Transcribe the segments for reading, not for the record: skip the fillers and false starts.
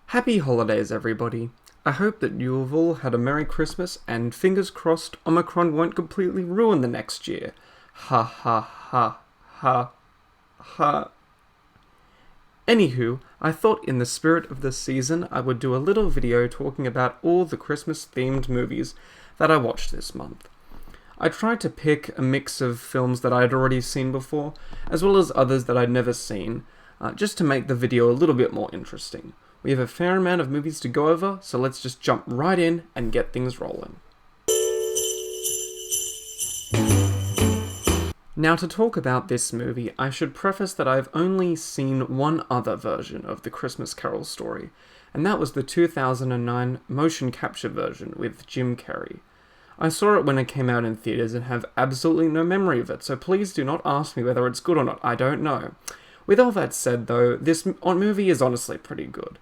Happy holidays, everybody. I hope that you have all had a Merry Christmas, and fingers crossed Omicron won't completely ruin the next year. Ha ha ha ha ha. Anywho, I thought in the spirit of the season I would do a little video talking about all the Christmas-themed movies that I watched this month. I tried to pick a mix of films that I had already seen before, as well as others that I'd never seen, just to make the video a little bit more interesting. We have a fair amount of movies to go over, so let's just jump right in and get things rolling. Now, to talk about this movie, I should preface that I've only seen one other version of the Christmas Carol story, and that was the 2009 motion capture version with Jim Carrey. I saw it when it came out in theaters and have absolutely no memory of it, so please do not ask me whether it's good or not, I don't know. With all that said though, this movie is honestly pretty good.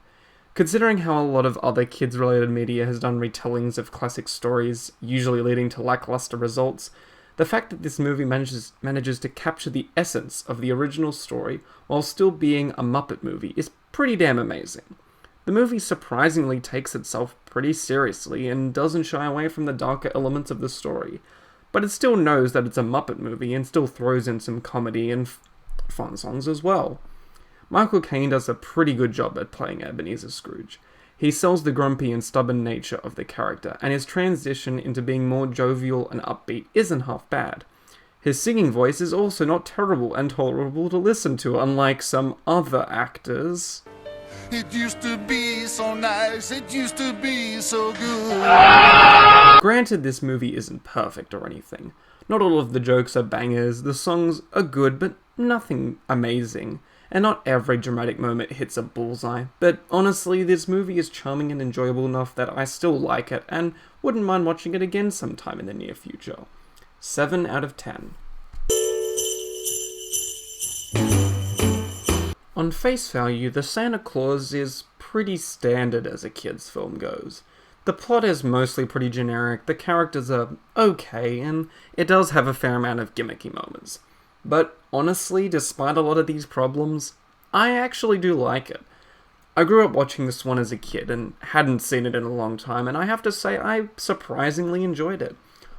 Considering how a lot of other kids-related media has done retellings of classic stories, usually leading to lackluster results, the fact that this movie manages to capture the essence of the original story while still being a Muppet movie is pretty damn amazing. The movie surprisingly takes itself pretty seriously and doesn't shy away from the darker elements of the story, but it still knows that it's a Muppet movie and still throws in some comedy and fun songs as well. Michael Caine does a pretty good job at playing Ebenezer Scrooge. He sells the grumpy and stubborn nature of the character, and his transition into being more jovial and upbeat isn't half bad. His singing voice is also not terrible and tolerable to listen to, unlike some other actors. It used to be so nice, it used to be so good. Granted, this movie isn't perfect or anything. Not all of the jokes are bangers, the songs are good, but nothing amazing. And not every dramatic moment hits a bullseye, but honestly, this movie is charming and enjoyable enough that I still like it, and wouldn't mind watching it again sometime in the near future. 7 out of 10. On face value, The Santa Claus is pretty standard as a kid's film goes. The plot is mostly pretty generic, the characters are okay, and it does have a fair amount of gimmicky moments. But honestly, despite a lot of these problems, I actually do like it. I grew up watching this one as a kid and hadn't seen it in a long time, and I have to say I surprisingly enjoyed it.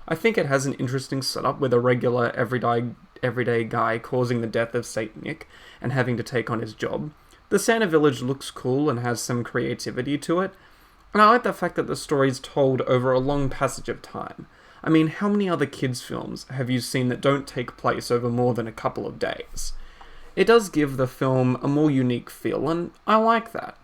I think it has an interesting setup with a regular everyday guy causing the death of Saint Nick and having to take on his job. The Santa Village looks cool and has some creativity to it, and I like the fact that the story's told over a long passage of time. I mean, how many other kids' films have you seen that don't take place over more than a couple of days? It does give the film a more unique feel, and I like that.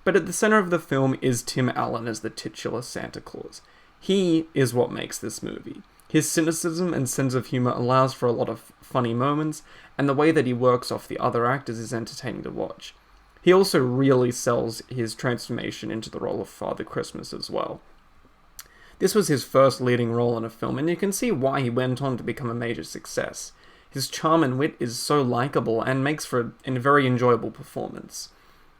But at the center of the film is Tim Allen as the titular Santa Claus. He is what makes this movie. His cynicism and sense of humor allows for a lot of funny moments, and the way that he works off the other actors is entertaining to watch. He also really sells his transformation into the role of Father Christmas as well. This was his first leading role in a film, and you can see why he went on to become a major success. His charm and wit is so likable and makes for a very enjoyable performance.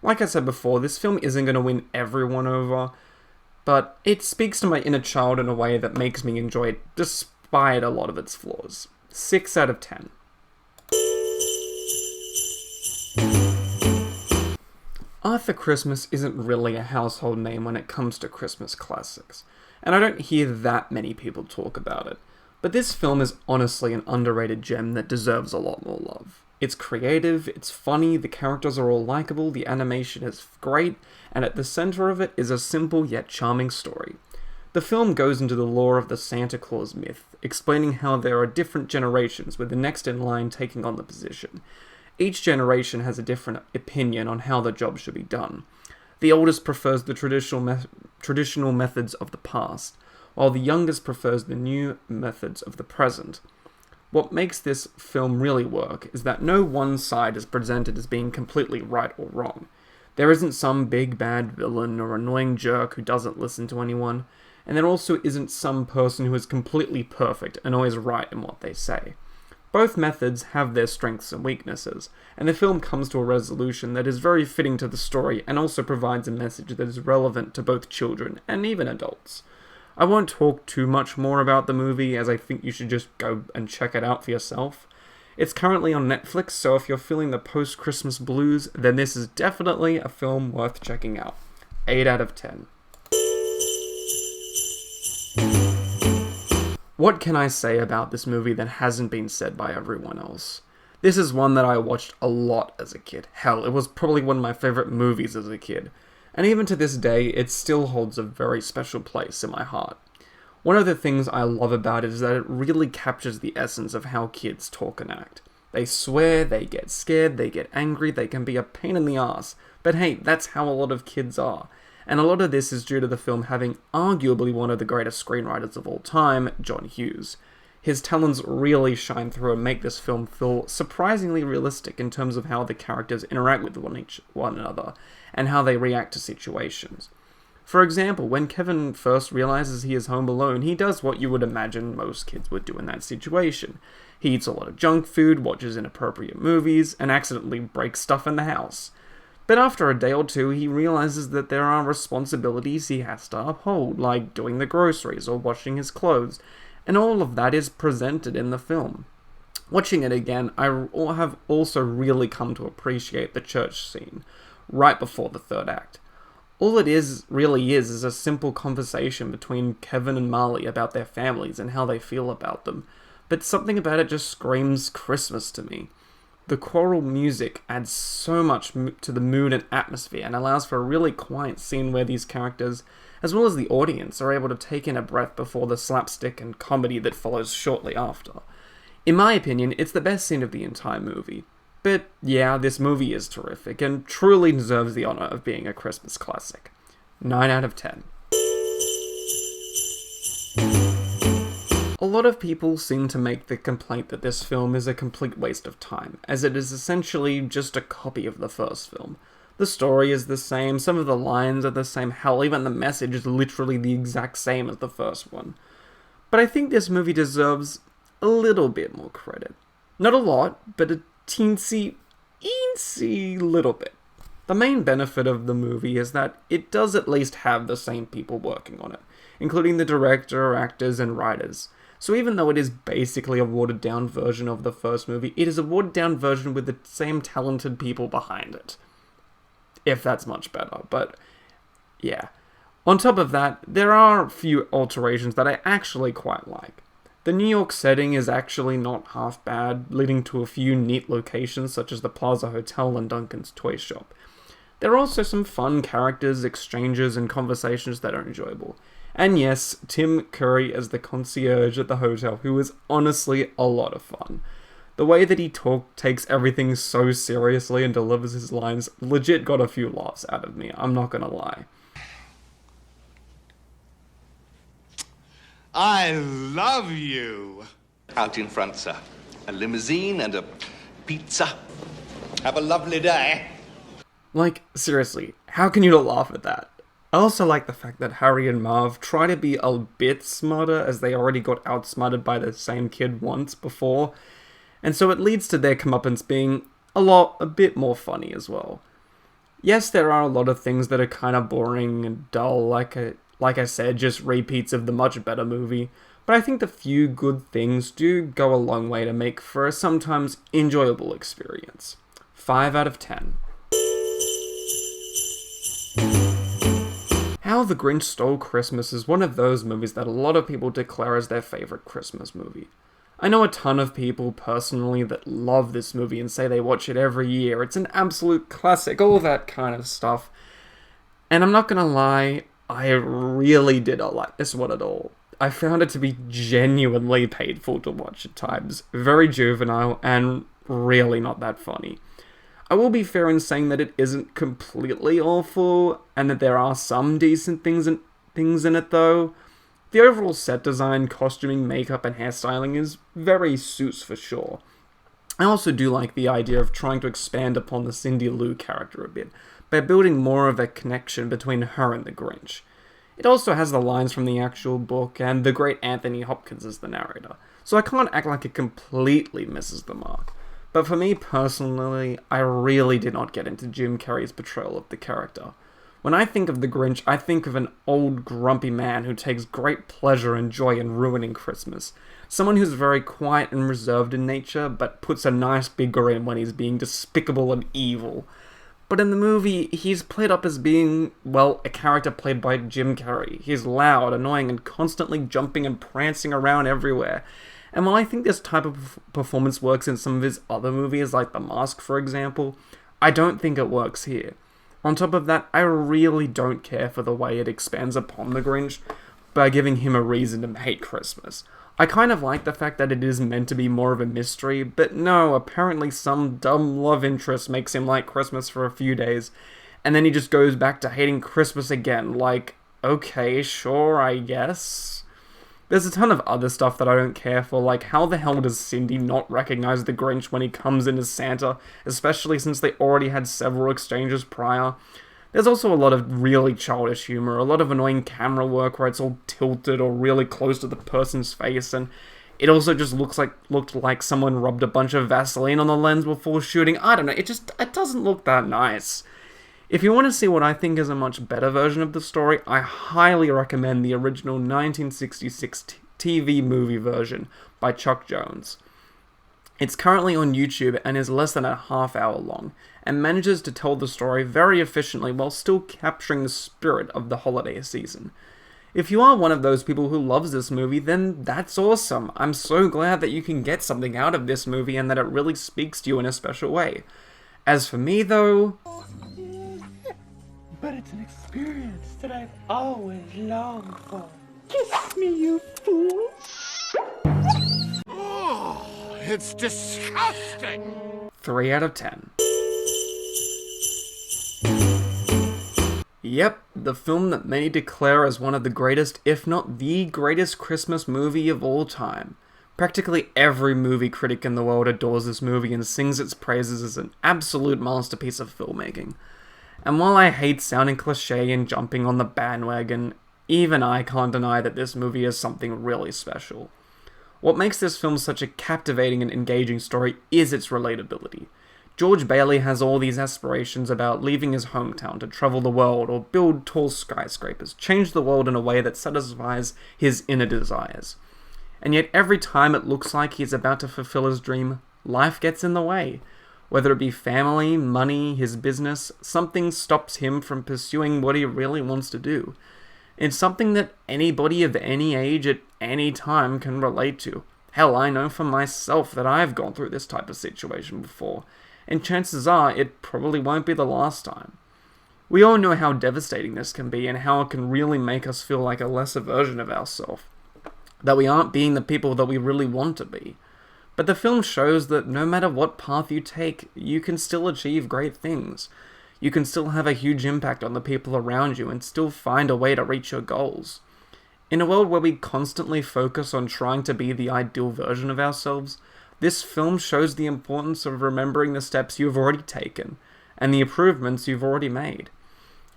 Like I said before, this film isn't going to win everyone over, but it speaks to my inner child in a way that makes me enjoy it despite a lot of its flaws. 6 out of 10. Arthur Christmas isn't really a household name when it comes to Christmas classics, and I don't hear that many people talk about it. But this film is honestly an underrated gem that deserves a lot more love. It's creative, it's funny, the characters are all likable, the animation is great, and at the center of it is a simple yet charming story. The film goes into the lore of the Santa Claus myth, explaining how there are different generations with the next in line taking on the position. Each generation has a different opinion on how the job should be done. The oldest prefers the traditional methods of the past, while the youngest prefers the new methods of the present. What makes this film really work is that no one side is presented as being completely right or wrong. There isn't some big bad villain or annoying jerk who doesn't listen to anyone, and there also isn't some person who is completely perfect and always right in what they say. Both methods have their strengths and weaknesses, and the film comes to a resolution that is very fitting to the story and also provides a message that is relevant to both children and even adults. I won't talk too much more about the movie, as I think you should just go and check it out for yourself. It's currently on Netflix, so if you're feeling the post-Christmas blues, then this is definitely a film worth checking out. 8 out of 10. What can I say about this movie that hasn't been said by everyone else? This is one that I watched a lot as a kid. Hell, it was probably one of my favorite movies as a kid. And even to this day, it still holds a very special place in my heart. One of the things I love about it is that it really captures the essence of how kids talk and act. They swear, they get scared, they get angry, they can be a pain in the ass. But hey, that's how a lot of kids are. And a lot of this is due to the film having arguably one of the greatest screenwriters of all time, John Hughes. His talents really shine through and make this film feel surprisingly realistic in terms of how the characters interact with one another, and how they react to situations. For example, when Kevin first realizes he is home alone, he does what you would imagine most kids would do in that situation. He eats a lot of junk food, watches inappropriate movies, and accidentally breaks stuff in the house. But after a day or two, he realizes that there are responsibilities he has to uphold, like doing the groceries or washing his clothes, and all of that is presented in the film. Watching it again, I have also really come to appreciate the church scene, right before the third act. All it really is a simple conversation between Kevin and Marley about their families and how they feel about them, but something about it just screams Christmas to me. The choral music adds so much to the mood and atmosphere and allows for a really quiet scene where these characters, as well as the audience, are able to take in a breath before the slapstick and comedy that follows shortly after. In my opinion, it's the best scene of the entire movie. But yeah, this movie is terrific and truly deserves the honor of being a Christmas classic. 9 out of 10. A lot of people seem to make the complaint that this film is a complete waste of time, as it is essentially just a copy of the first film. The story is the same, some of the lines are the same, hell, even the message is literally the exact same as the first one. But I think this movie deserves a little bit more credit. Not a lot, but a teensy little bit. The main benefit of the movie is that it does at least have the same people working on it, including the director, actors, and writers. So even though it is basically a watered-down version of the first movie, it is a watered-down version with the same talented people behind it. If that's much better, but yeah. On top of that, there are a few alterations that I actually quite like. The New York setting is actually not half bad, leading to a few neat locations such as the Plaza Hotel and Duncan's Toy Shop. There are also some fun characters, exchanges, and conversations that are enjoyable. And yes, Tim Curry as the concierge at the hotel, who is honestly a lot of fun. The way that he takes everything so seriously and delivers his lines legit got a few laughs out of me, I'm not gonna lie. I love you. Out in front, sir. A limousine and a pizza. Have a lovely day. Like, seriously, how can you not laugh at that? I also like the fact that Harry and Marv try to be a bit smarter, as they already got outsmarted by the same kid once before, and so it leads to their comeuppance being a bit more funny as well. Yes, there are a lot of things that are kind of boring and dull, like I said, just repeats of the much better movie, but I think the few good things do go a long way to make for a sometimes enjoyable experience. 5 out of 10. How the Grinch Stole Christmas is one of those movies that a lot of people declare as their favorite Christmas movie. I know a ton of people personally that love this movie and say they watch it every year. It's an absolute classic, all that kind of stuff. And I'm not gonna lie, I really did not like this one at all. I found it to be genuinely painful to watch at times, very juvenile, and really not that funny. I will be fair in saying that it isn't completely awful, and that there are some decent things in it though. The overall set design, costuming, makeup, and hairstyling is very suits for sure. I also do like the idea of trying to expand upon the Cindy Lou character a bit, by building more of a connection between her and the Grinch. It also has the lines from the actual book, and the great Anthony Hopkins as the narrator, so I can't act like it completely misses the mark. But for me personally, I really did not get into Jim Carrey's portrayal of the character. When I think of the Grinch, I think of an old, grumpy man who takes great pleasure and joy in ruining Christmas. Someone who's very quiet and reserved in nature, but puts a nice big grin when he's being despicable and evil. But in the movie, he's played up as being, well, a character played by Jim Carrey. He's loud, annoying, and constantly jumping and prancing around everywhere. And while I think this type of performance works in some of his other movies, like The Mask, for example, I don't think it works here. On top of that, I really don't care for the way it expands upon the Grinch by giving him a reason to hate Christmas. I kind of like the fact that it is meant to be more of a mystery, but no, apparently some dumb love interest makes him like Christmas for a few days, and then he just goes back to hating Christmas again, like, okay, sure, I guess. There's a ton of other stuff that I don't care for, like how the hell does Cindy not recognize the Grinch when he comes in as Santa, especially since they already had several exchanges prior. There's also a lot of really childish humor, a lot of annoying camera work where it's all tilted or really close to the person's face, and it also just looked like someone rubbed a bunch of Vaseline on the lens before shooting. I don't know, it doesn't look that nice. If you want to see what I think is a much better version of the story, I highly recommend the original 1966 TV movie version by Chuck Jones. It's currently on YouTube and is less than a half hour long, and manages to tell the story very efficiently while still capturing the spirit of the holiday season. If you are one of those people who loves this movie, then that's awesome. I'm so glad that you can get something out of this movie and that it really speaks to you in a special way. As for me, though... But it's an experience that I've always longed for. Kiss me, you fool! Oh, it's disgusting! 3 out of 10. Yep, the film that many declare as one of the greatest, if not the greatest Christmas movie of all time. Practically every movie critic in the world adores this movie and sings its praises as an absolute masterpiece of filmmaking. And while I hate sounding cliche and jumping on the bandwagon, even I can't deny that this movie is something really special. What makes this film such a captivating and engaging story is its relatability. George Bailey has all these aspirations about leaving his hometown to travel the world or build tall skyscrapers, change the world in a way that satisfies his inner desires. And yet every time it looks like he's about to fulfill his dream, life gets in the way. Whether it be family, money, his business, something stops him from pursuing what he really wants to do. It's something that anybody of any age at any time can relate to. Hell, I know for myself that I've gone through this type of situation before, and chances are it probably won't be the last time. We all know how devastating this can be and how it can really make us feel like a lesser version of ourselves, that we aren't being the people that we really want to be. But the film shows that no matter what path you take, you can still achieve great things. You can still have a huge impact on the people around you and still find a way to reach your goals. In a world where we constantly focus on trying to be the ideal version of ourselves, this film shows the importance of remembering the steps you've already taken and the improvements you've already made.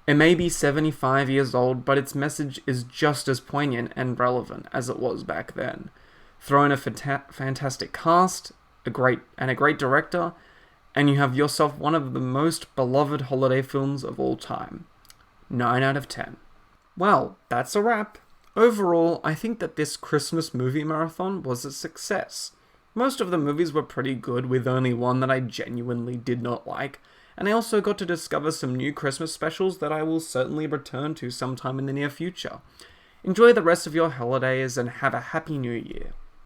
It may be 75 years old, but its message is just as poignant and relevant as it was back then. Throw in a fantastic cast, a great director, and you have yourself one of the most beloved holiday films of all time. 9 out of 10. Well, that's a wrap. Overall, I think that this Christmas movie marathon was a success. Most of the movies were pretty good, with only one that I genuinely did not like, and I also got to discover some new Christmas specials that I will certainly return to sometime in the near future. Enjoy the rest of your holidays and have a happy new year.